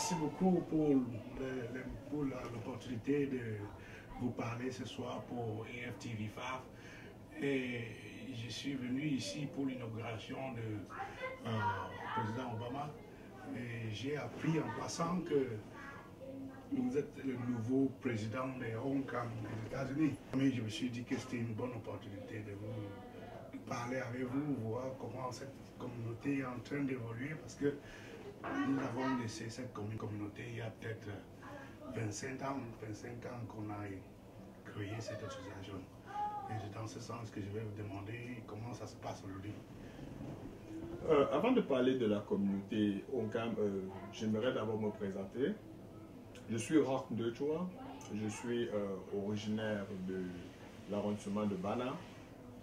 Merci beaucoup pour l'opportunité de vous parler ce soir pour AFTV5. Et je suis venu ici pour l'inauguration du président Obama. Et j'ai appris en passant que vous êtes le nouveau président des HomeCam des États-Unis. Mais je me suis dit que c'était une bonne opportunité de vous parler avec vous, voir comment cette communauté est en train d'évoluer, parce que nous avons laissé cette communauté il y a peut-être 25 ans qu'on a créé cette association. Et c'est dans ce sens que je vais vous demander comment ça se passe aujourd'hui. Avant de parler de la communauté HomeCam, j'aimerais d'abord me présenter. Je suis Roch Ndechua, je suis originaire de l'arrondissement de Bana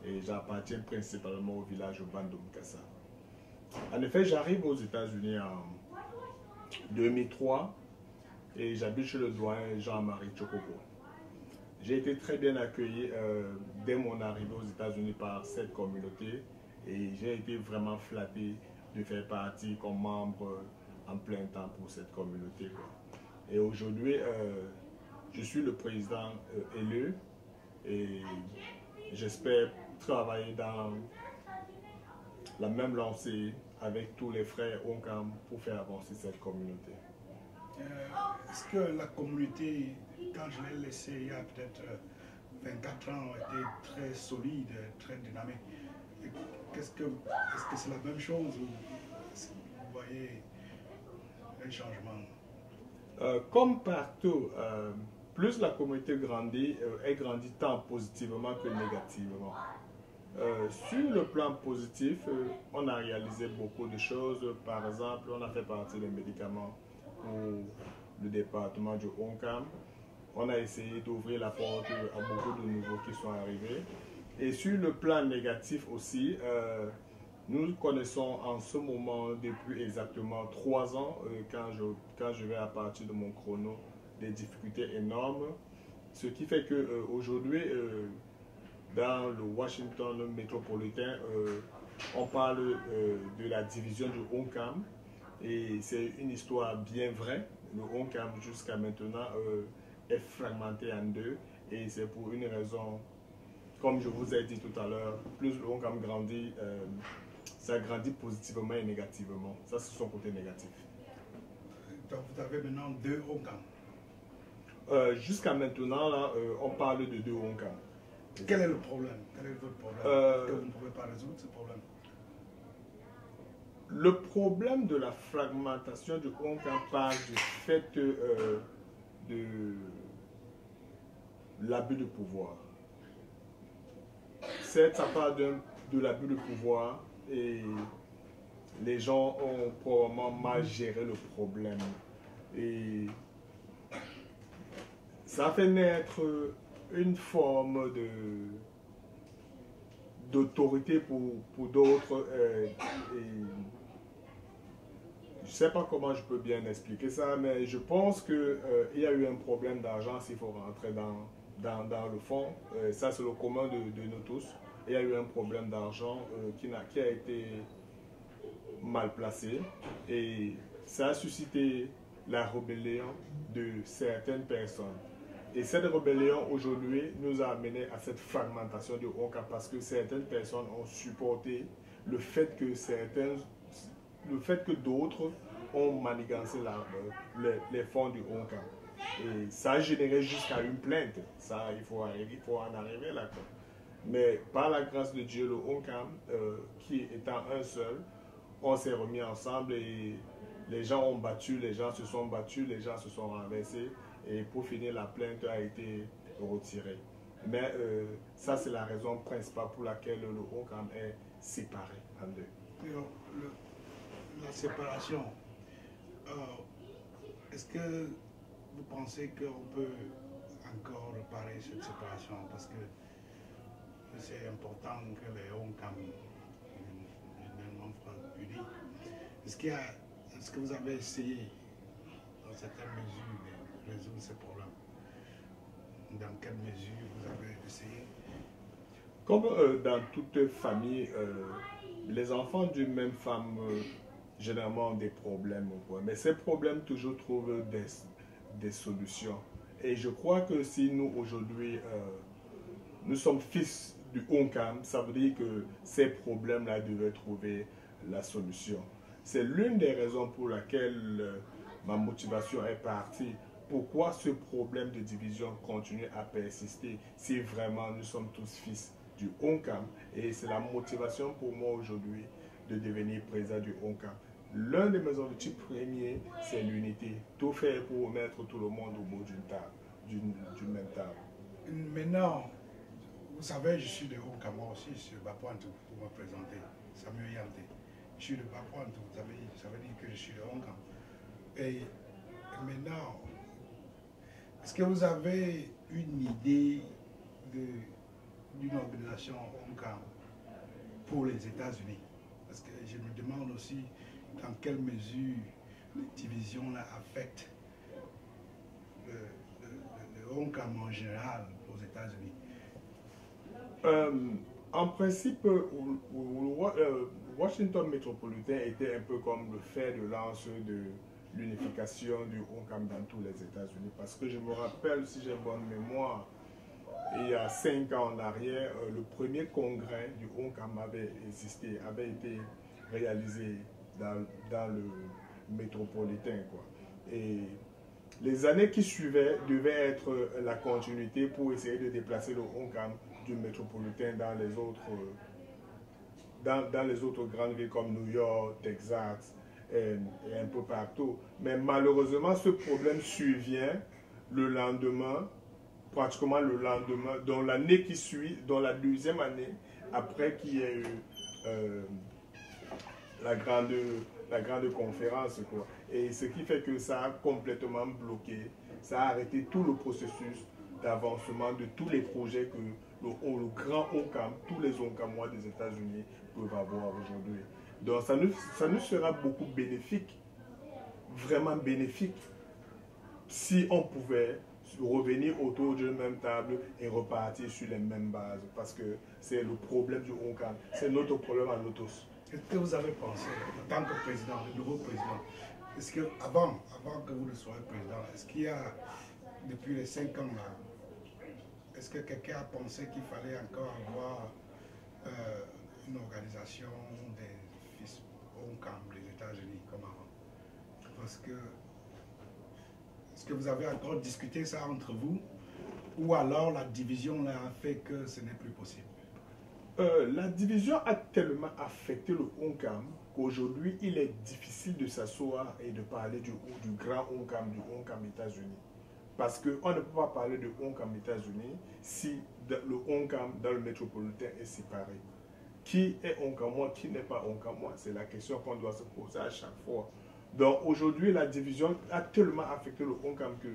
et j'appartiens principalement au village urbain de Mukasa. En effet, j'arrive aux États-Unis en 2003 et j'habite chez le doyen Jean-Marie Chocobo. J'ai été très bien accueilli dès mon arrivée aux États-Unis par cette communauté et j'ai été vraiment flatté de faire partie comme membre en plein temps pour cette communauté. Et aujourd'hui, je suis le président élu et j'espère travailler dans la même lancée avec tous les frères HomeCam pour faire avancer cette communauté. Est-ce que la communauté, quand je l'ai laissée il y a peut-être 24 ans, a été très solide, très dynamique? Est-ce que c'est la même chose ou est-ce que vous voyez un changement? Comme partout, plus la communauté grandit, elle grandit tant positivement que négativement. Sur le plan positif, on a réalisé beaucoup de choses. Par exemple, on a fait partie des médicaments pour le département du HomeCam. On a essayé d'ouvrir la porte à beaucoup de nouveaux qui sont arrivés. Et sur le plan négatif aussi, nous connaissons en ce moment, depuis exactement 3 ans, quand je vais à partir de mon chrono, des difficultés énormes. Ce qui fait qu'aujourd'hui, dans le Washington métropolitain, on parle de la division du HomeCam. Et c'est une histoire bien vraie. Le HomeCam jusqu'à maintenant est fragmenté en deux. Et c'est pour une raison, comme je vous ai dit tout à l'heure, plus le HomeCam grandit, ça grandit positivement et négativement. Ça, c'est son côté négatif. Donc vous avez maintenant 2 HomeCam. Jusqu'à maintenant, là, on parle de 2 HomeCam. Quel est le problème? Quel est votre problème? Que vous ne pouvez pas résoudre ce problème? Le problème de la fragmentation du HomeCam part du fait de l'abus de pouvoir. Certes, ça part de l'abus de pouvoir et les gens ont probablement mal géré le problème. Et ça fait naître une forme d'autorité pour d'autres. Je ne sais pas comment je peux bien expliquer ça, mais je pense qu'il y a eu un problème d'argent s'il faut rentrer dans le fond. Ça, c'est le commun de nous tous. Il y a eu un problème d'argent qui a été mal placé et ça a suscité la rébellion de certaines personnes. Et cette rébellion aujourd'hui nous a amené à cette fragmentation du HomeCam parce que certaines personnes ont supporté le fait que d'autres ont manigancé les fonds du HomeCam. Et ça a généré jusqu'à une plainte. Ça, il faut en arriver là. Mais par la grâce de Dieu, le HomeCam, qui étant un seul, on s'est remis ensemble et les gens ont battu, les gens se sont battus, les gens se sont renversés. Et pour finir, la plainte a été retirée. Mais ça, c'est la raison principale pour laquelle le HomeCam est séparé en deux. La séparation, est-ce que vous pensez qu'on peut encore réparer cette séparation? Parce que c'est important que les HomeCam unis. Est-ce que vous avez essayé, dans certaines mesures, de résoudre ces problèmes? Dans quelle mesure vous avez essayé? Comme dans toute famille, les enfants d'une même femme généralement des problèmes. Quoi. Mais ces problèmes toujours trouvent des solutions. Et je crois que si nous, aujourd'hui, nous sommes fils du ONCAM, ça veut dire que ces problèmes-là devaient trouver la solution. C'est l'une des raisons pour laquelle ma motivation est partie. Pourquoi ce problème de division continue à persister si vraiment nous sommes tous fils du ONCAM? Et c'est la motivation pour moi aujourd'hui de devenir président du ONCAM. L'un de mes objectifs premiers, c'est l'unité. Tout faire pour mettre tout le monde au bout d'une table, d'une même table. Maintenant, vous savez, je suis de Haut-Cameroun aussi, je suis de Bapointou pour me présenter. Samuel Yante. Je suis de Bapointou, ça veut dire que je suis de Haut-Cameroun. Et maintenant, est-ce que vous avez une idée d'une organisation Haut-Cameroun pour les États-Unis? Parce que je me demande aussi dans quelle mesure les divisions-là affectent le Haut-Cameroun en général aux États-Unis. En principe, Washington métropolitain était un peu comme le fer de lance de l'unification du ONCAM dans tous les États-Unis. Parce que je me rappelle, si j'ai bonne mémoire, il y a 5 ans en arrière, le premier congrès du ONCAM avait été réalisé dans le métropolitain, quoi. Et les années qui suivaient devaient être la continuité pour essayer de déplacer le ONCAM du métropolitain dans les autres grandes villes comme New York, Texas et un peu partout. Mais malheureusement, ce problème survient le lendemain, pratiquement le lendemain, dans l'année qui suit, dans la deuxième année, après qu'il y ait eu la grande conférence, quoi. Et ce qui fait que ça a complètement bloqué, ça a arrêté tout le processus d'avancement de tous les projets que le grand ONCAM, tous les ONCAMois des États-Unis peuvent avoir aujourd'hui. Donc ça nous sera beaucoup bénéfique, vraiment bénéfique, si on pouvait revenir autour d'une même table et repartir sur les mêmes bases, parce que c'est le problème du ONCAM, c'est notre problème à nous tous. Qu'est-ce que vous avez pensé en tant que président, le nouveau président? Est-ce que avant que vous ne soyez président, est-ce qu'il y a, depuis les 5 ans là, est-ce que quelqu'un a pensé qu'il fallait encore avoir une organisation des fils ONCAM des États-Unis comme avant? Parce que, est-ce que vous avez encore discuté ça entre vous? Ou alors la division là a fait que ce n'est plus possible? La division a tellement affecté le ONCAM qu'aujourd'hui, il est difficile de s'asseoir et de parler du grand ONCAM, du ONCAM États-Unis. Parce qu'on ne peut pas parler de ONCAM États-Unis si le ONCAM dans le métropolitain est séparé. Qui est ONCAMois, qui n'est pas ONCAMois? C'est la question qu'on doit se poser à chaque fois. Donc aujourd'hui, la division a tellement affecté le ONCAM que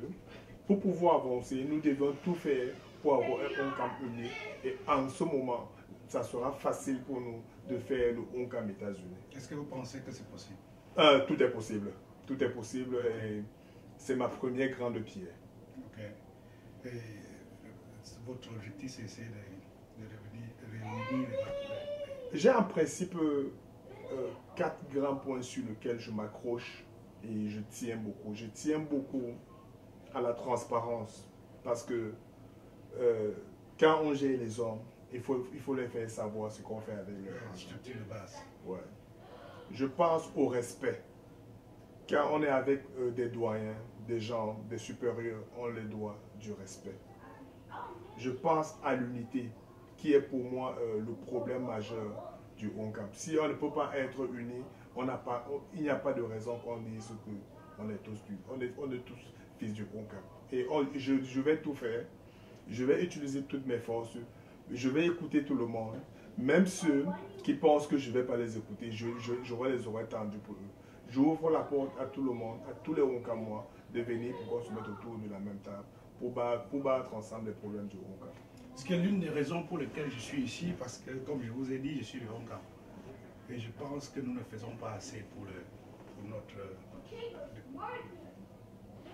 pour pouvoir avancer, nous devons tout faire pour avoir un ONCAM uni. Et en ce moment, ça sera facile pour nous de faire le ONCAM États-Unis. Est-ce que vous pensez que c'est possible? Tout est possible. Tout est possible et c'est ma première grande pierre. Ok. Et votre objectif, c'est essayer de réunir les... J'ai en principe 4 grands points sur lesquels je m'accroche et je tiens beaucoup. Je tiens beaucoup à la transparence parce que quand on gère les hommes, il faut les faire savoir ce qu'on fait avec eux. Structure de base. Ouais. Je pense au respect. Quand on est avec des doyens, des gens, des supérieurs, on les doit du respect. Je pense à l'unité, qui est pour moi le problème majeur du ONCAM. Si on ne peut pas être unis, il n'y a pas de raison qu'on dise qu'on est tous fils du ONCAM. Et je vais tout faire. Je vais utiliser toutes mes forces. Je vais écouter tout le monde. Même ceux qui pensent que je ne vais pas les écouter, j'aurai les oreilles tendues pour eux. J'ouvre la porte à tout le monde, à tous les ONCAMois, de venir pour qu'on se mette autour de la même table, pour battre ensemble les problèmes du ONCAM. Parce que l'une des raisons pour lesquelles je suis ici, parce que comme je vous ai dit, je suis le ONCAM. Et je pense que nous ne faisons pas assez pour notre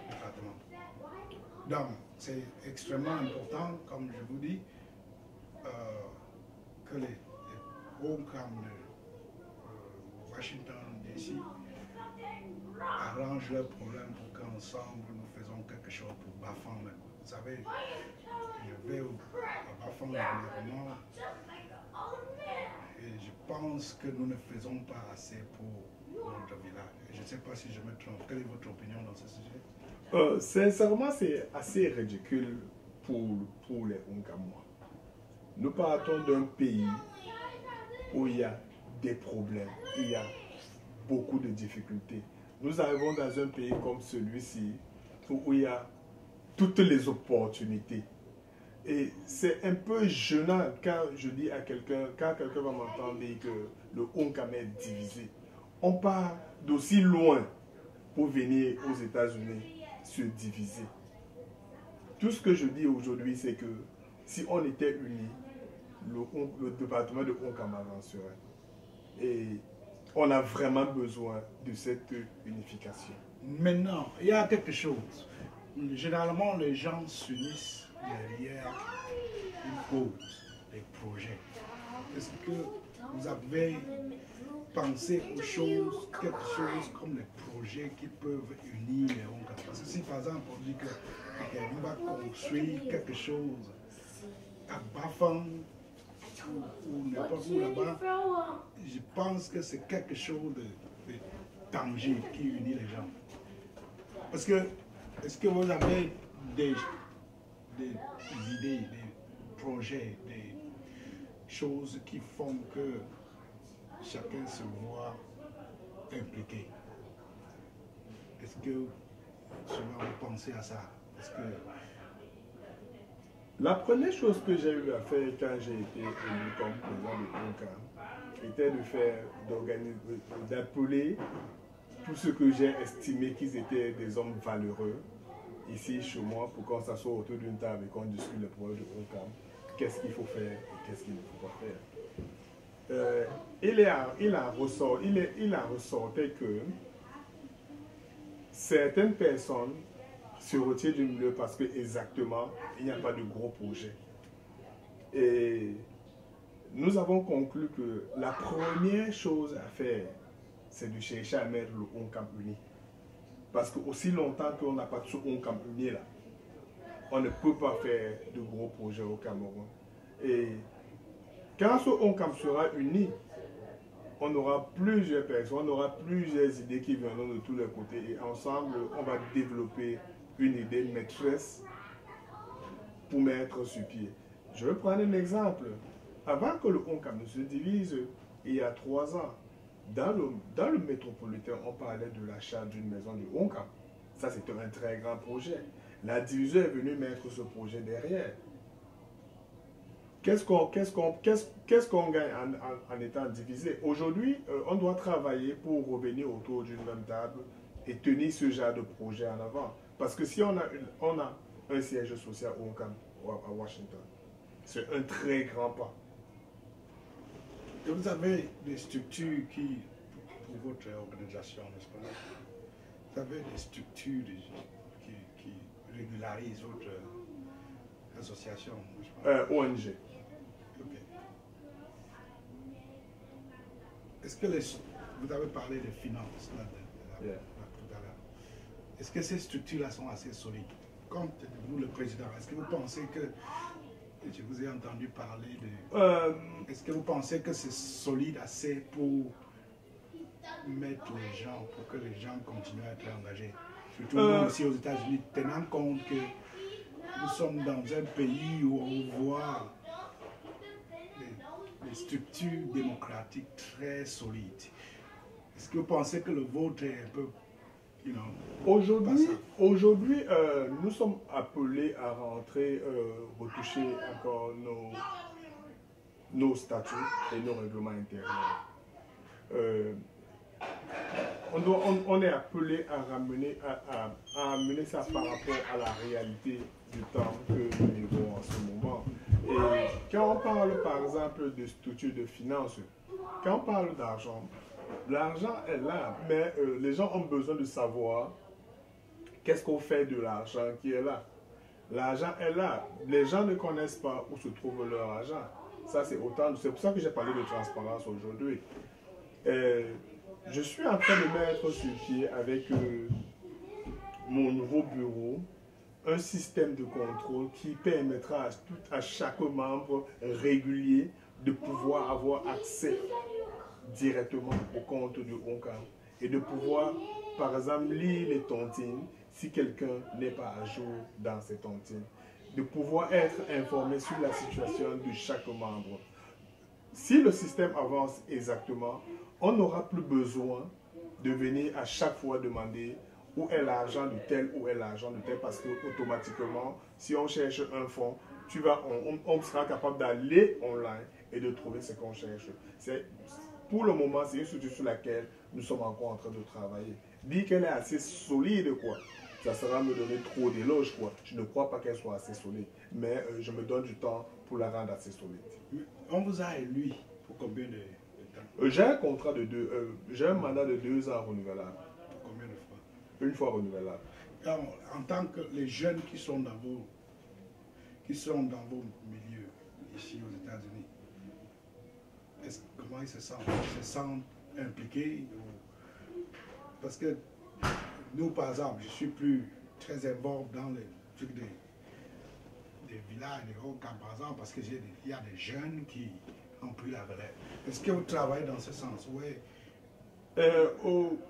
département. Donc, c'est extrêmement important, comme je vous dis, que les ONCAM de Washington, D.C. arrangent leurs problèmes pour qu'ensemble nous faisons quelque chose pour Bafang. Vous savez, je vais à Bafang régulièrement et je pense que nous ne faisons pas assez pour notre village. Je ne sais pas si je me trompe. Quelle est votre opinion dans ce sujet? Sincèrement, c'est assez ridicule pour les Onkamois. Nous partons d'un pays où il y a des problèmes, il y a beaucoup de difficultés. Nous arrivons dans un pays comme celui-ci où il y a toutes les opportunités. Et c'est un peu gênant quand je dis à quelqu'un, quand quelqu'un va m'entendre dire que le Onkam est divisé. On part d'aussi loin pour venir aux États-Unis se diviser. Tout ce que je dis aujourd'hui, c'est que si on était unis, le département de Onkam avancerait. Et on a vraiment besoin de cette unification. Maintenant, il y a quelque chose. Généralement, les gens s'unissent derrière une cause, des projets. Est-ce que vous avez pensé aux choses, quelque chose comme les projets qui peuvent unir les Onkam? Parce que si par exemple on dit qu'on va construire quelque chose à Bafang ou n'importe où là-bas, je pense que c'est quelque chose de tangible qui unit les gens. Parce que, est-ce que vous avez des idées, des projets, des choses qui font que chacun se voit impliqué? Est-ce que souvent vous pensez à ça? Est-ce que... La première chose que j'ai eu à faire quand j'ai été élu comme président de Onkam était d'appeler tous ceux que j'ai estimé qu'ils étaient des hommes valeureux ici chez moi pour qu'on s'assoie autour d'une table et qu'on discute le projet de Onkam. Qu'est-ce qu'il faut faire et qu'est-ce qu'il ne faut pas faire. Il a ressorti que certaines personnes se retirent du milieu parce que exactement il n'y a pas de gros projet. Et nous avons conclu que la première chose à faire, c'est de chercher à mettre le Onkam uni. Parce que aussi longtemps qu'on n'a pas de ce Onkam uni là, on ne peut pas faire de gros projets au Cameroun. Et quand ce Onkam sera uni, on aura plusieurs personnes, on aura plusieurs idées qui viendront de tous les côtés. Et ensemble, on va développer une idée maîtresse pour mettre sur pied. Je vais prendre un exemple. Avant que le Onkam ne se divise, il y a 3 ans, dans le métropolitain, on parlait de l'achat d'une maison de Onkam. Ça, c'était un très grand projet. La division est venue mettre ce projet derrière. Qu'est-ce qu'on gagne en étant divisé? Aujourd'hui, on doit travailler pour revenir autour d'une même table et tenir ce genre de projet en avant. Parce que si on a un siège social au Onkam, à Washington, c'est un très grand pas. Et vous avez des structures pour votre organisation, n'est-ce pas? Vous avez des structures qui régularisent votre association, n'est-ce pas? ONG. Ok. Est-ce que vous avez parlé de finances là, tout à l'heure. Est-ce que ces structures-là sont assez solides? Comme vous, le président, est-ce que vous pensez que, je vous ai entendu parler de... Est-ce que vous pensez que c'est solide assez pour mettre les gens, pour que les gens continuent à être engagés? Surtout aussi aux États-Unis, tenant compte que nous sommes dans un pays où on voit des structures démocratiques très solides. Est-ce que vous pensez que le vote est un peu... Aujourd'hui, nous sommes appelés à rentrer, retoucher encore nos statuts et nos règlements intérieurs. On est appelé à amener ça par rapport à la réalité du temps que nous vivons en ce moment. Et quand on parle par exemple de structure de finances, quand on parle d'argent, l'argent est là, mais les gens ont besoin de savoir qu'est-ce qu'on fait de l'argent qui est là. L'argent est là. Les gens ne connaissent pas où se trouve leur argent. Ça, c'est pour ça que j'ai parlé de transparence aujourd'hui. Je suis en train de mettre sur pied avec mon nouveau bureau un système de contrôle qui permettra à chaque membre régulier de pouvoir avoir accès directement au compte de ONCAM et de pouvoir, par exemple, lire les tontines si quelqu'un n'est pas à jour dans ces tontines, de pouvoir être informé sur la situation de chaque membre. Si le système avance exactement, on n'aura plus besoin de venir à chaque fois demander où est l'argent de tel, où est l'argent de tel, parce que automatiquement, si on cherche un fonds, on sera capable d'aller online et de trouver ce qu'on cherche. Pour le moment, c'est une structure sur laquelle nous sommes encore en train de travailler. Dire qu'elle est assez solide, quoi, ça sera me donner trop d'éloges, quoi. Je ne crois pas qu'elle soit assez solide, mais je me donne du temps pour la rendre assez solide. On vous a élu pour combien de temps? J'ai un contrat de j'ai un mandat de 2 ans renouvelable. Pour combien de fois? Une fois renouvelable. Alors, en tant que les jeunes qui sont dans vos milieux ici aux États-Unis, comment ils se sentent? Ils se sentent impliqués? Parce que nous, par exemple, je suis plus très involvé dans les trucs des villages, des gros camps, par exemple, parce qu'il y a des jeunes qui ont pris la relève. Est-ce que vous travaillez dans ce sens? Oui.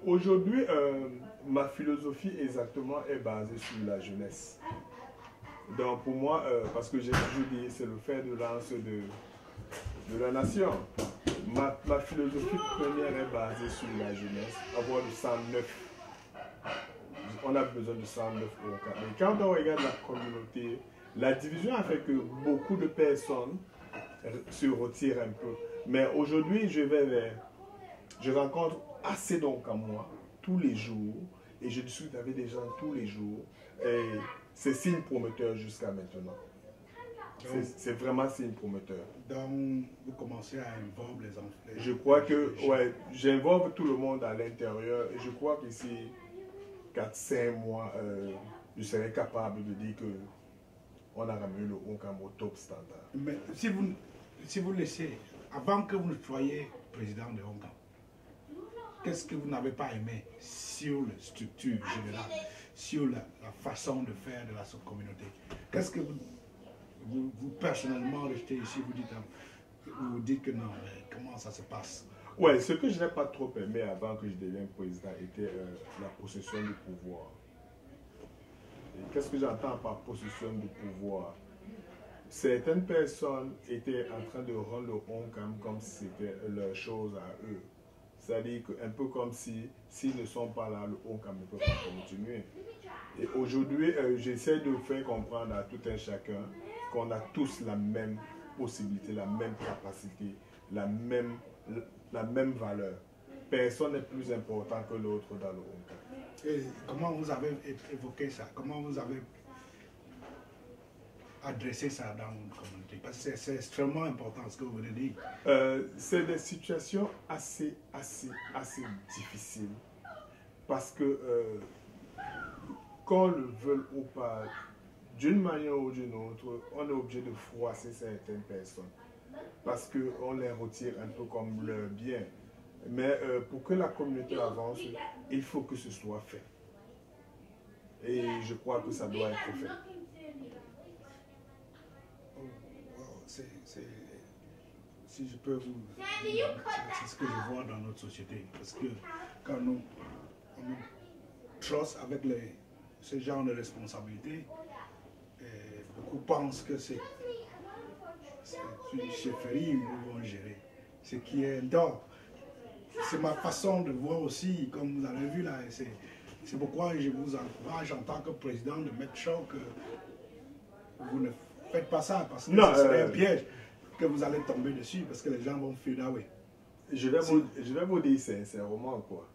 Aujourd'hui, ma philosophie exactement est basée sur la jeunesse. Donc pour moi, parce que j'ai toujours dit, c'est le fer de lance de la nation. Ma philosophie première est basée sur la jeunesse, avoir du sang neuf. On a besoin de sang neuf au cas. Mais quand on regarde la communauté, la division a fait que beaucoup de personnes se retirent un peu. Mais aujourd'hui, je rencontre assez donc à moi tous les jours et je discute avec des gens tous les jours. Et c'est signe prometteur jusqu'à maintenant. C'est vraiment signe prometteur. Donc, vous commencez à involver les enfants. Je crois que, ouais, j'involve tout le monde à l'intérieur et je crois qu'ici, 4-5 mois, je serai capable de dire que on a ramené le ONCAM au top standard. Mais si vous laissez, avant que vous ne soyez président de ONCAM, qu'est-ce que vous n'avez pas aimé sur la structure générale, sur la façon de faire de la communauté? Qu'est-ce que vous personnellement restez ici, vous dites que non, mais comment ça se passe? Ouais, ce que je n'ai pas trop aimé avant que je devienne président était la possession du pouvoir. Qu'est-ce que j'entends par possession du pouvoir? Certaines personnes étaient en train de rendre le ONCAM comme si c'était leur chose à eux. C'est-à-dire un peu comme si, s'ils ne sont pas là, le ONCAM ne peut pas continuer. Et aujourd'hui, j'essaie de faire comprendre à tout un chacun qu'on a tous la même possibilité, la même capacité, la même valeur. Personne n'est plus important que l'autre dans le ONCAM. Et comment vous avez évoqué ça? Comment vous avez adressé ça dans votre communauté? Parce que c'est extrêmement important ce que vous venez de dire. C'est des situations assez difficiles. Parce que, qu'on le veuille ou pas, d'une manière ou d'une autre, on est obligé de froisser certaines personnes. Parce qu'on les retire un peu comme leur bien. Mais pour que la communauté avance, il faut que ce soit fait. Et je crois que ça doit être fait. Si je peux vous dire, c'est ce que je vois dans notre société. Parce que quand on nous trosse avec ce genre de responsabilité, beaucoup pensent que c'est une chefferie où ils vont gérer. Ce qui est d'or. C'est ma façon de voir aussi, comme vous avez vu là. C'est pourquoi je vous encourage en tant que président de mettre sure que vous ne faites pas ça, parce que ce serait un piège que vous allez tomber dessus, parce que les gens vont feel that way. Je vais vous dire sincèrement quoi.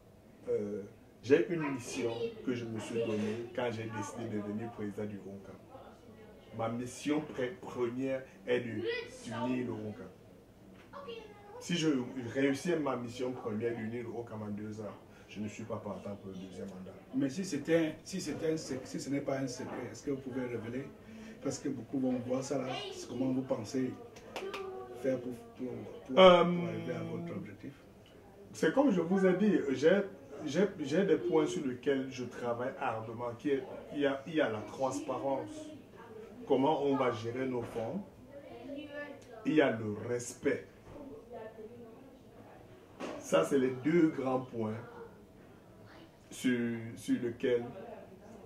J'ai une mission que je me suis donnée quand j'ai décidé de devenir président du ONCAM. Ma mission première est d'unir le ONCAM. Si je réussis ma mission première d'unir le ONCAM en 2 ans, je ne suis pas partant pour le deuxième mandat. Mais si ce n'est pas un secret, est-ce que vous pouvez révéler? Parce que beaucoup vont voir ça là. Comment vous pensez faire pour arriver à votre objectif? c'est comme je vous ai dit, j'ai des points sur lesquels je travaille ardemment. Il y a la transparence, comment on va gérer nos fonds. Il y a le respect. Ça, c'est les deux grands points sur lesquels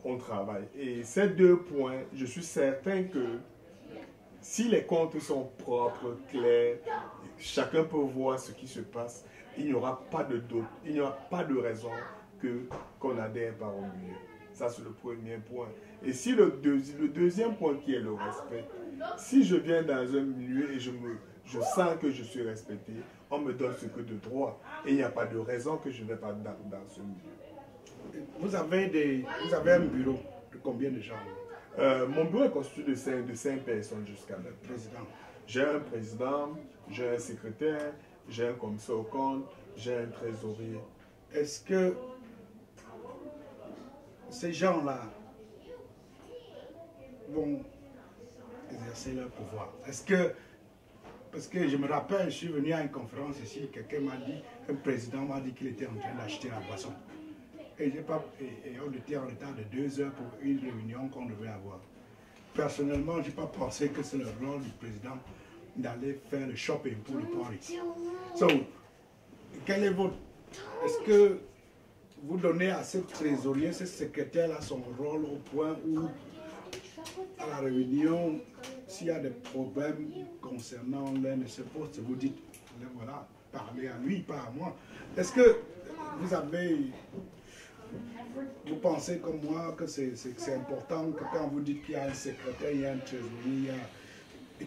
on travaille. Et ces deux points, je suis certain que si les comptes sont propres, clairs, chacun peut voir ce qui se passe, il n'y aura pas de doute, il n'y aura pas de raison qu'on adhère par au milieu. Ça, c'est le premier point. Et si le deuxième point qui est le respect, si je viens dans un milieu et je sens que je suis respecté, on me donne ce que de droit. Et il n'y a pas de raison que je ne vais pas dans ce milieu. Vous avez un bureau de combien de gens? Mon bureau est constitué de 5 personnes jusqu'à maintenant. Président. J'ai un président, j'ai un secrétaire, j'ai un commissaire au compte, j'ai un trésorier. Est-ce que ces gens-là vont exercer leur pouvoir? Est-ce que, parce que je me rappelle, je suis venu à une conférence ici, quelqu'un m'a dit, un président m'a dit qu'il était en train d'acheter la boisson. Et on était en retard de 2 heures pour une réunion qu'on devait avoir. Personnellement, je n'ai pas pensé que c'est le rôle du président d'aller faire le shopping pour le party. So, quel est votre... Est-ce que vous donnez à ce trésorier, ce secrétaire-là, son rôle au point où, à la réunion, s'il y a des problèmes concernant l'un de ces postes, vous dites, voilà, parlez à lui, pas à moi. Est-ce que vous pensez comme moi que c'est important que quand vous dites qu'il y a un secrétaire, il y a un trésorier,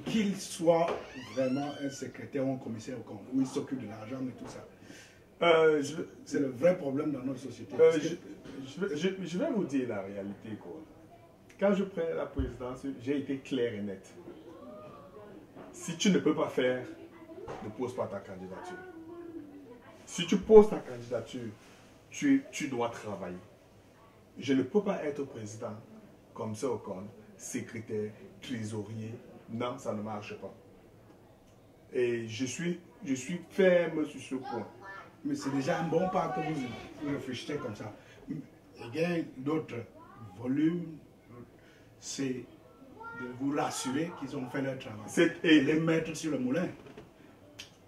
qu'il soit vraiment un secrétaire ou un commissaire au compte, où il s'occupe de l'argent et tout ça? C'est le vrai problème dans notre société. Je vais vous dire la réalité, quoi. Quand je prenais la présidence, j'ai été clair et net. Si tu ne peux pas faire, ne pose pas ta candidature. Si tu poses ta candidature, tu dois travailler. Je ne peux pas être président comme ça au compte, secrétaire, trésorier. Non, ça ne marche pas. Et je suis ferme sur ce point. Mais c'est déjà un bon pas que vous réfléchissez comme ça. Il y a d'autres volumes, c'est de vous rassurer qu'ils ont fait leur travail. Et les mettre sur le moulin.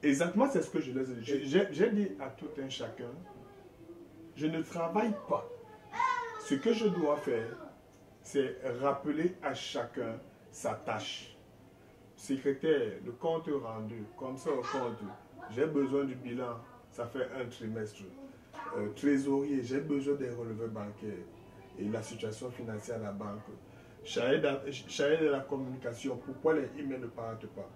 Exactement, c'est ce que je les ai dit. J'ai dit à tout un chacun, je ne travaille pas. Ce que je dois faire, c'est rappeler à chacun sa tâche. Secrétaire, le compte rendu, comme ça au compte, j'ai besoin du bilan, ça fait un trimestre. Trésorier, j'ai besoin des relevés bancaires et la situation financière à la banque. Chargé de la communication, pourquoi les emails ne partent pas?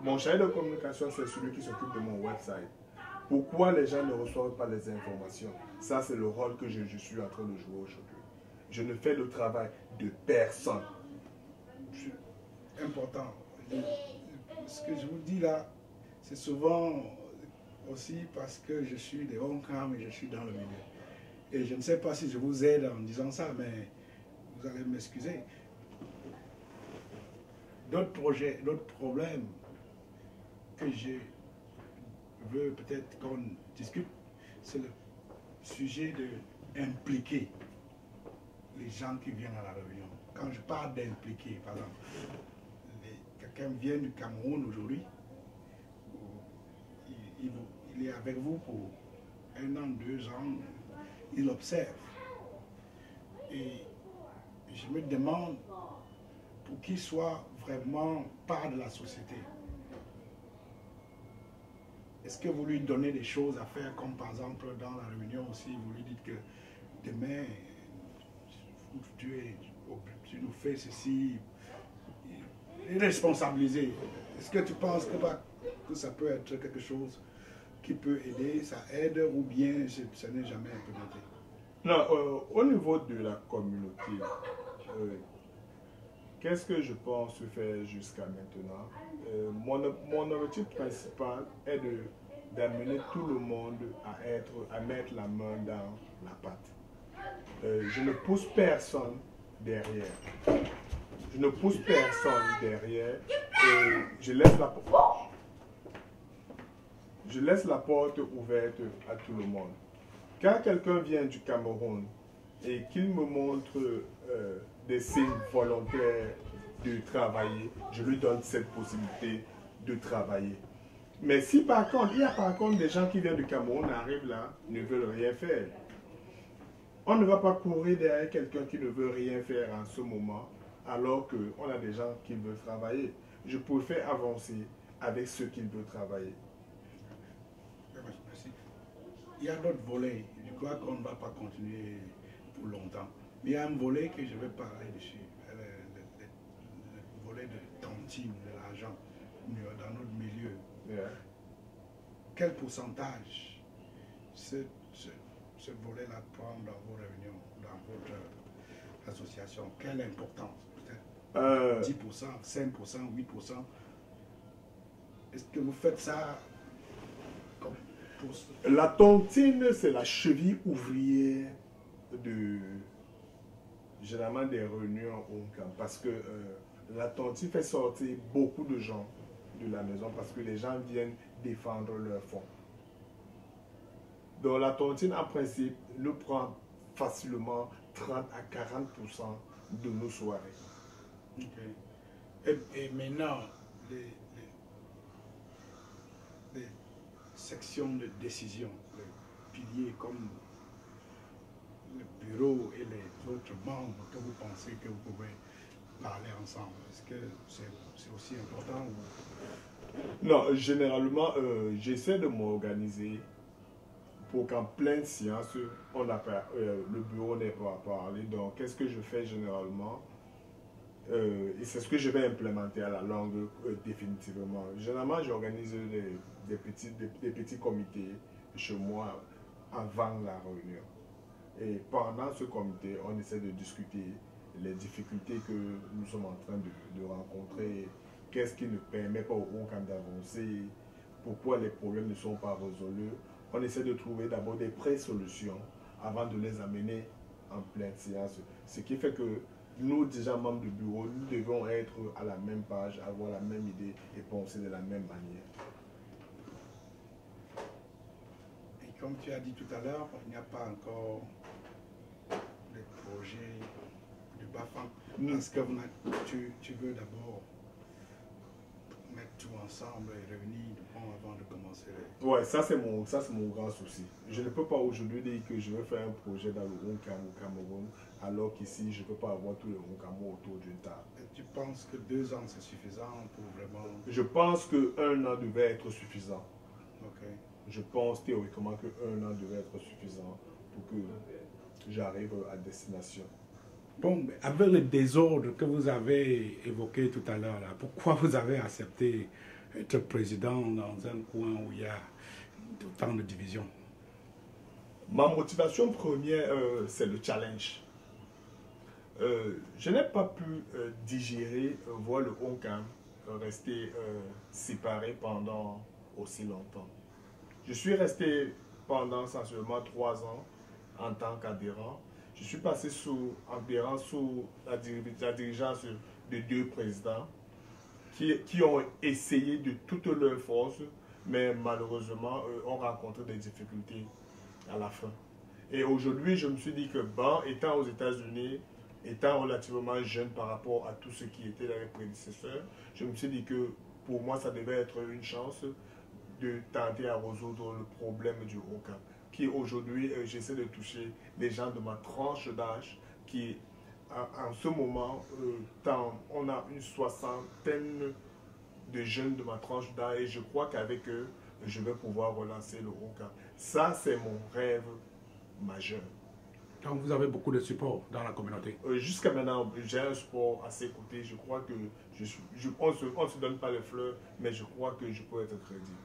Mon chargé de communication, c'est celui qui s'occupe de mon website. Pourquoi les gens ne reçoivent pas les informations? Ça, c'est le rôle que je suis en train de jouer aujourd'hui. Je ne fais le travail de personne. Important. Ce que je vous dis là, c'est souvent aussi parce que je suis de Hong Kong et je suis dans le milieu. Et je ne sais pas si je vous aide en disant ça, mais vous allez m'excuser. D'autres projets, d'autres problèmes que je veux peut-être qu'on discute, c'est le sujet d'impliquer les gens qui viennent à la réunion. Quand je parle d'impliquer, par exemple, quelqu'un vient du Cameroun aujourd'hui, il est avec vous pour 1 an, 2 ans, il observe. Et je me demande, pour qu'il soit vraiment part de la société, est-ce que vous lui donnez des choses à faire, comme par exemple dans la réunion aussi, vous lui dites que demain, tu nous fais ceci, et responsabiliser. Est-ce que tu penses que ça peut être quelque chose qui peut aider, ça aide, ou bien ça n'est jamais implémenté? Non, au niveau de la communauté, qu'est-ce que je pense faire jusqu'à maintenant? Mon objectif principal est d'amener tout le monde à mettre la main dans la pâte. Je ne pousse personne derrière. Je ne pousse personne derrière et je laisse la porte. je laisse la porte ouverte à tout le monde. Quand quelqu'un vient du Cameroun et qu'il me montre des signes volontaires de travailler, je lui donne cette possibilité de travailler. Mais si par contre, il y a par contre des gens qui viennent du Cameroun, arrivent là, ne veulent rien faire. On ne va pas courir derrière quelqu'un qui ne veut rien faire en ce moment, alors qu'on a des gens qui veulent travailler. Je préfère avancer avec ceux qui veulent travailler. Merci. Il y a d'autres volets. Je crois qu'on ne va pas continuer pour longtemps. Mais il y a un volet que je vais parler dessus. Le volet de tontine, de l'argent, dans notre milieu. Yeah. Quel pourcentage ce volet-là prend dans vos réunions, dans votre association? Quelle importance? Peut-être 10%, 5%, 8%. Est-ce que vous faites ça comme pour... La tontine, c'est la cheville ouvrière généralement des réunions au camp. Parce que la tontine fait sortir beaucoup de gens de la maison parce que les gens viennent défendre leurs fonds. Donc la tontine, en principe, nous prend facilement 30 à 40% de nos soirées. Okay. Et maintenant, les sections de décision, les piliers comme le bureau et les autres membres que vous pensez que vous pouvez parler ensemble, est-ce que c'est aussi important ou... Non, généralement, j'essaie de m'organiser pour qu'en pleine séance, le bureau n'ait pas à parler. Donc, qu'est-ce que je fais généralement? Et c'est ce que je vais implémenter à la longue définitivement. Généralement, j'organise des petits comités chez moi avant la réunion. Et pendant ce comité, on essaie de discuter les difficultés que nous sommes en train de rencontrer, qu'est-ce qui ne permet pas au Honkam d'avancer, pourquoi les problèmes ne sont pas résolus. On essaie de trouver d'abord des pré-solutions avant de les amener en pleine séance. Ce qui fait que nous, déjà membres du bureau, nous devons être à la même page, avoir la même idée et penser de la même manière. Et comme tu as dit tout à l'heure, il n'y a pas encore de projet de BAFAM. Parce que tu veux d'abord mettre tout ensemble et réunir avant de commencer. Ouais, ça c'est mon grand souci. Je ne peux pas aujourd'hui dire que je veux faire un projet dans le Honkam au Cameroun, alors qu'ici je ne peux pas avoir tous les Honkamois autour d'une table. Et tu penses que 2 ans c'est suffisant pour vraiment... Je pense qu'un an devait être suffisant. Ok. Je pense théoriquement qu'un an devait être suffisant pour que j'arrive à destination. Bon, avec le désordre que vous avez évoqué tout à l'heure, pourquoi vous avez accepté être président dans un coin où il y a autant de divisions? Ma motivation première, c'est le challenge. Je n'ai pas pu digérer, voir le Honkam rester séparé pendant aussi longtemps. Je suis resté pendant essentiellement 3 ans en tant qu'adhérent. Je suis passé sous la dirigeance de 2 présidents qui ont essayé de toutes leurs forces, mais malheureusement ont rencontré des difficultés à la fin. Et aujourd'hui, je me suis dit que, étant aux États-Unis, étant relativement jeune par rapport à tout ce qui était les prédécesseurs, je me suis dit que pour moi, ça devait être une chance de tenter à résoudre le problème du Honkam. Qui aujourd'hui, j'essaie de toucher les gens de ma tranche d'âge qui, en ce moment, on a une 60aine de jeunes de ma tranche d'âge et je crois qu'avec eux, je vais pouvoir relancer le Honkam. Ça, c'est mon rêve majeur. Donc vous avez beaucoup de support dans la communauté? Jusqu'à maintenant, j'ai un support assez écouté. Je crois que on ne se donne pas les fleurs, mais je crois que je peux être crédible.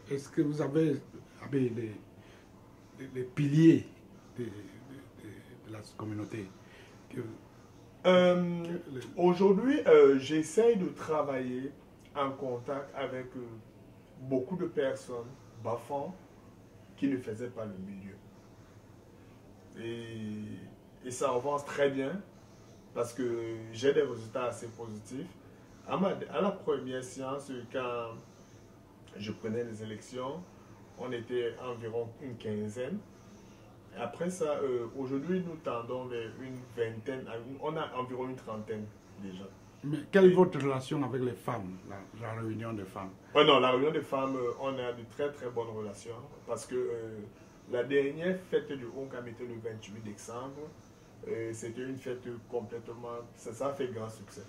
Est-ce que vous avez les piliers de la communauté? Aujourd'hui, j'essaye de travailler en contact avec beaucoup de personnes, BAFAM, qui ne faisaient pas le milieu. Et ça avance très bien parce que j'ai des résultats assez positifs. À la première séance, quand je prenais les élections, On était environ une quinzaine. Après ça, aujourd'hui, nous tendons vers une vingtaine, on a environ une trentaine déjà. Mais quelle est votre relation avec les femmes, la réunion des femmes? Oh non, la réunion des femmes, on a de très très bonnes relations parce que la dernière fête du Oncam était le 28 décembre. C'était une fête complètement, ça a fait grand succès.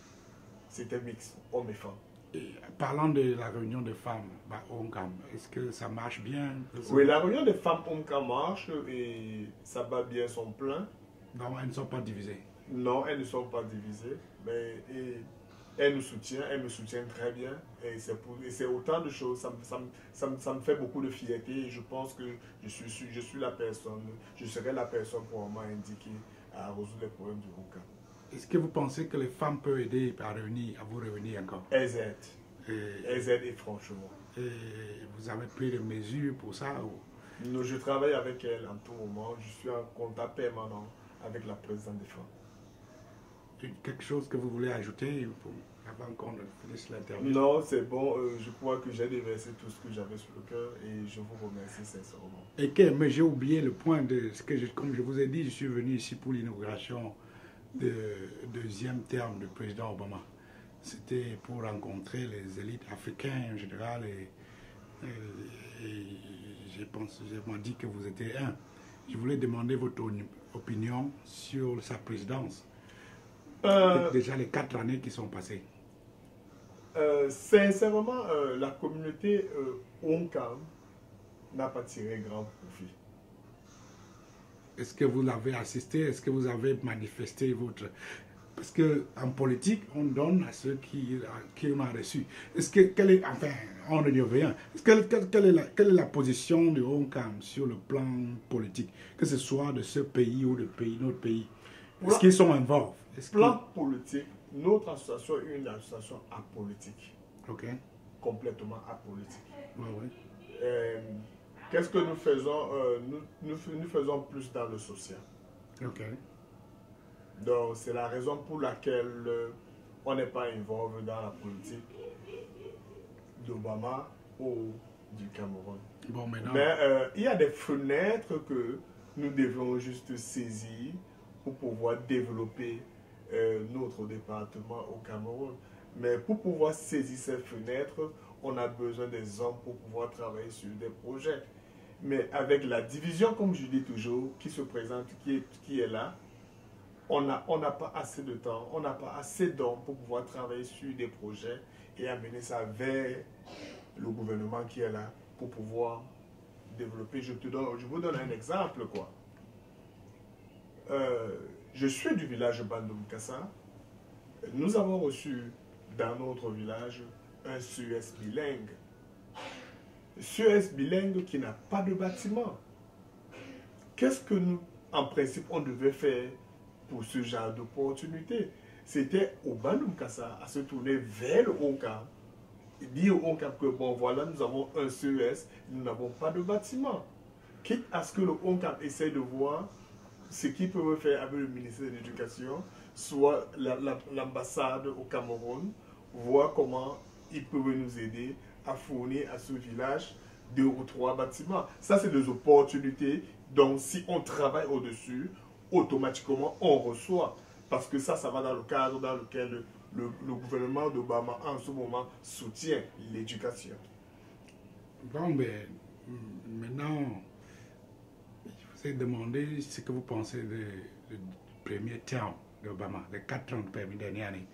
C'était mix, hommes et femmes. Et parlant de la réunion des femmes au Oncam, est-ce que ça marche bien? Oui, la réunion des femmes Oncam marche et ça bat bien son plein. Non, elles ne sont pas divisées. Non, elles ne sont pas divisées, mais elles nous soutiennent, elles me soutiennent très bien. Et c'est autant de choses, ça me fait beaucoup de fierté et je pense que je suis la personne, je serai la personne probablement indiquée à résoudre les problèmes du Oncam. Est-ce que vous pensez que les femmes peuvent aider à vous réunir encore? Elles aident. Elles aident et franchement. Et vous avez pris des mesures pour ça? Ou? Je travaille avec elles en tout moment. Je suis en contact permanent avec la présidente des femmes. Quelque chose que vous voulez ajouter avant qu'on finisse l'interview? Non, c'est bon. Je crois que j'ai déversé tout ce que j'avais sur le cœur et je vous remercie sincèrement. Mais j'ai oublié le point de ce que, comme je vous ai dit, je suis venu ici pour l'inauguration du deuxième terme du président Obama. C'était pour rencontrer les élites africaines en général et je m'en dit que vous étiez un. Je voulais demander votre opinion sur sa présidence. Déjà les 4 années qui sont passées. Sincèrement, la communauté Oncam n'a pas tiré grand profit. Est-ce que vous l'avez assisté? Est-ce que vous avez manifesté votre... Parce qu'en politique, on donne à ceux qui on a reçu. Est-ce que, enfin, on ne dit rien. Quelle est la position de Oncam sur le plan politique, que ce soit de ce pays ou de notre pays? Est-ce qu'ils sont involvés? Plan politique, notre association est une association apolitique. Ok. Complètement apolitique. Ouais, ouais. Qu'est-ce que nous faisons? Nous faisons plus dans le social. Ok. Donc, c'est la raison pour laquelle on n'est pas involvé dans la politique d'Obama ou du Cameroun. Bon, maintenant... Mais il y a des fenêtres que nous devons juste saisir pour pouvoir développer notre département au Cameroun. Mais pour pouvoir saisir ces fenêtres, on a besoin des hommes pour pouvoir travailler sur des projets. Mais avec la division, comme je dis toujours, qui se présente, qui est là, on n'a pas assez de temps, on n'a pas assez d'hommes pour pouvoir travailler sur des projets et amener ça vers le gouvernement qui est là pour pouvoir développer. Je vous donne un exemple, quoi. Je suis du village Bandoum Kassa. Nous avons reçu dans notre village un CES bilingue. CES bilingue qui n'a pas de bâtiment. Qu'est-ce que nous, en principe, on devait faire pour ce genre d'opportunité? C'était au Bandoum Kassa à se tourner vers le Oncam et dire au Oncam que bon voilà, nous avons un CES, nous n'avons pas de bâtiment. Quitte à ce que le Oncam essaye de voir ce qu'ils peuvent faire avec le ministère de l'Éducation, soit l'ambassade au Cameroun, voir comment ils peuvent nous aider à fournir à ce village 2 ou 3 bâtiments. Ça, c'est des opportunités. Donc, si on travaille au-dessus, automatiquement, on reçoit. Parce que ça va dans le cadre dans lequel le gouvernement d'Obama, en ce moment, soutient l'éducation. Bon, mais maintenant, je vous ai demandé ce que vous pensez du premier terme d'Obama, les 4 ans de dernière année.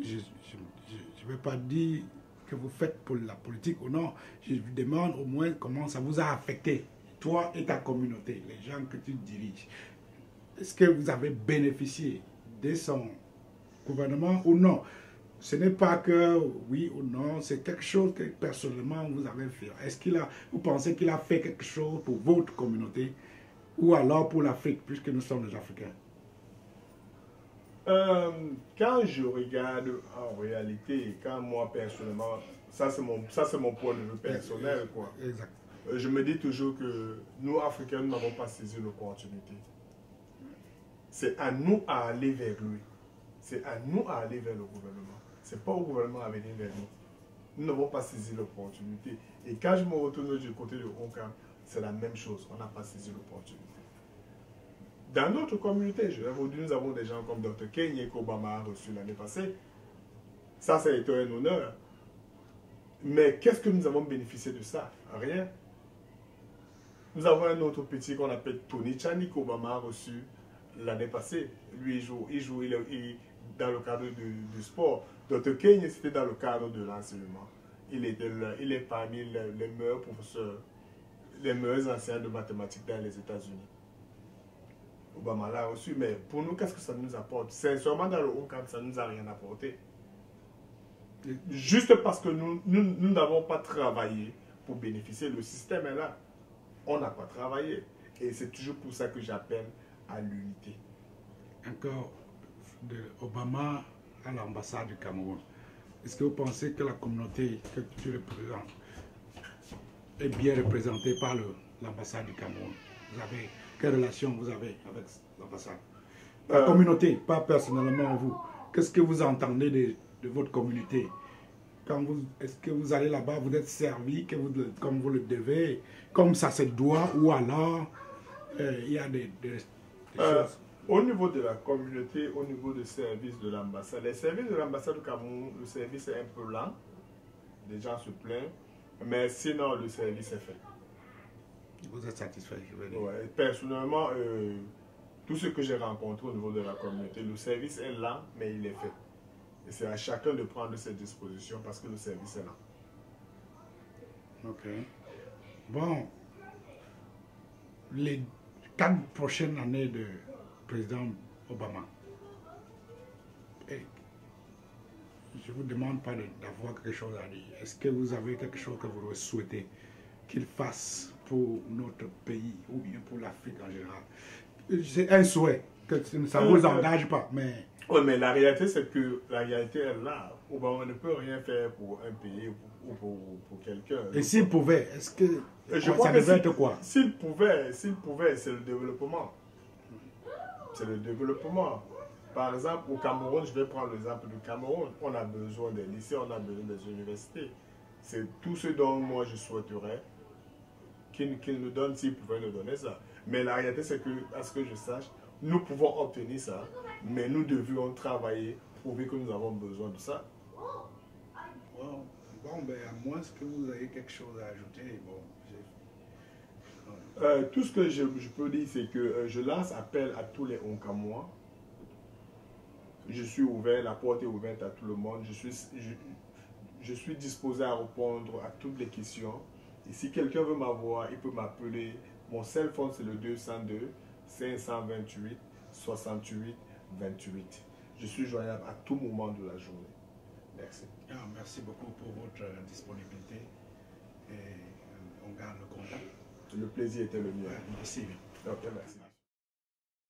Je ne veux pas dire que vous faites pour la politique ou non. Je vous demande au moins comment ça vous a affecté, toi et ta communauté, les gens que tu diriges. Est-ce que vous avez bénéficié de son gouvernement ou non? Ce n'est pas que oui ou non, c'est quelque chose que personnellement vous avez fait. Est-ce vous pensez qu'il a fait quelque chose pour votre communauté ou alors pour l'Afrique, puisque nous sommes des Africains? Quand je regarde en réalité, quand moi personnellement, ça c'est mon point de vue personnel, quoi. Exact. Je me dis toujours que nous Africains, nous n'avons pas saisi l'opportunité. C'est à nous à aller vers lui. C'est à nous à aller vers le gouvernement. C'est pas au gouvernement à venir vers nous. nous n'avons pas saisi l'opportunité. Et quand je me retourne du côté de Onkam, c'est la même chose, on n'a pas saisi l'opportunité. Dans notre communauté, aujourd'hui, nous avons des gens comme Dr. Kenya qu'Obama a reçu l'année passée. Ça a été un honneur. Mais qu'est-ce que nous avons bénéficié de ça? Rien. Nous avons un autre petit qu'on appelle Tony Chani qu'Obama a reçu l'année passée. Lui, il joue dans le cadre du sport. Dr. Kenya, c'était dans le cadre de l'enseignement. Il est parmi les meilleurs professeurs, les meilleurs enseignants de mathématiques dans les États-Unis. Obama l'a reçu, mais pour nous, qu'est-ce que ça nous apporte? Sincèrement, dans le Onkam, ça ne nous a rien apporté. Juste parce que nous n'avons pas travaillé pour bénéficier, le système est là. On n'a pas travaillé. Et c'est toujours pour ça que j'appelle à l'unité. Encore de Obama à l'ambassade du Cameroun. Est-ce que vous pensez que la communauté que tu représentes est bien représentée par l'ambassade du Cameroun? Quelle relation vous avez avec l'ambassade? La communauté, pas personnellement vous. Qu'est-ce que vous entendez de votre communauté? Est-ce que vous allez là-bas, vous êtes servi comme vous le devez, comme ça se doit, ou alors il y a des choses? Au niveau de la communauté, au niveau des services de l'ambassade, les services de l'ambassade du Cameroun, le service est un peu lent. Les gens se plaignent, mais sinon le service est fait. Vous êtes satisfait? Ouais, personnellement, tout ce que j'ai rencontré au niveau de la communauté, le service est lent, mais il est fait. Et c'est à chacun de prendre ses dispositions parce que le service est lent. Ok. Bon, les 4 prochaines années de président Obama, et je ne vous demande pas d'avoir quelque chose à dire. Est-ce que vous avez quelque chose que vous souhaitez qu'il fasse pour notre pays ou bien pour l'Afrique en général? C'est un souhait, que ça ne vous engage pas, mais... Oui, mais la réalité, c'est que la réalité est là. Obama ne peut rien faire pour un pays ou pour quelqu'un. Et s'il pouvait, est-ce que ça devait être quoi? S'il pouvait, c'est le développement. C'est le développement. Par exemple, au Cameroun, je vais prendre l'exemple du Cameroun. On a besoin des lycées, on a besoin des universités. C'est tout ce dont moi je souhaiterais qu'il nous donne, s'il pouvait nous donner ça. Mais la réalité, c'est que, à ce que je sache, nous pouvons obtenir ça, mais nous devions travailler, prouver que nous avons besoin de ça. Wow. Bon, ben, à moins que vous ayez quelque chose à ajouter, bon, tout ce que je peux dire, c'est que je lance appel à tous les Onkamois. Je suis ouvert, la porte est ouverte à tout le monde. Je suis disposé à répondre à toutes les questions. Et si quelqu'un veut m'avoir, il peut m'appeler. Mon cell phone, c'est le 202 528 68 28. Je suis joignable à tout moment de la journée. Merci. Merci beaucoup pour votre disponibilité. Et on garde le contact. Le plaisir était le mien. Merci. Ok, merci.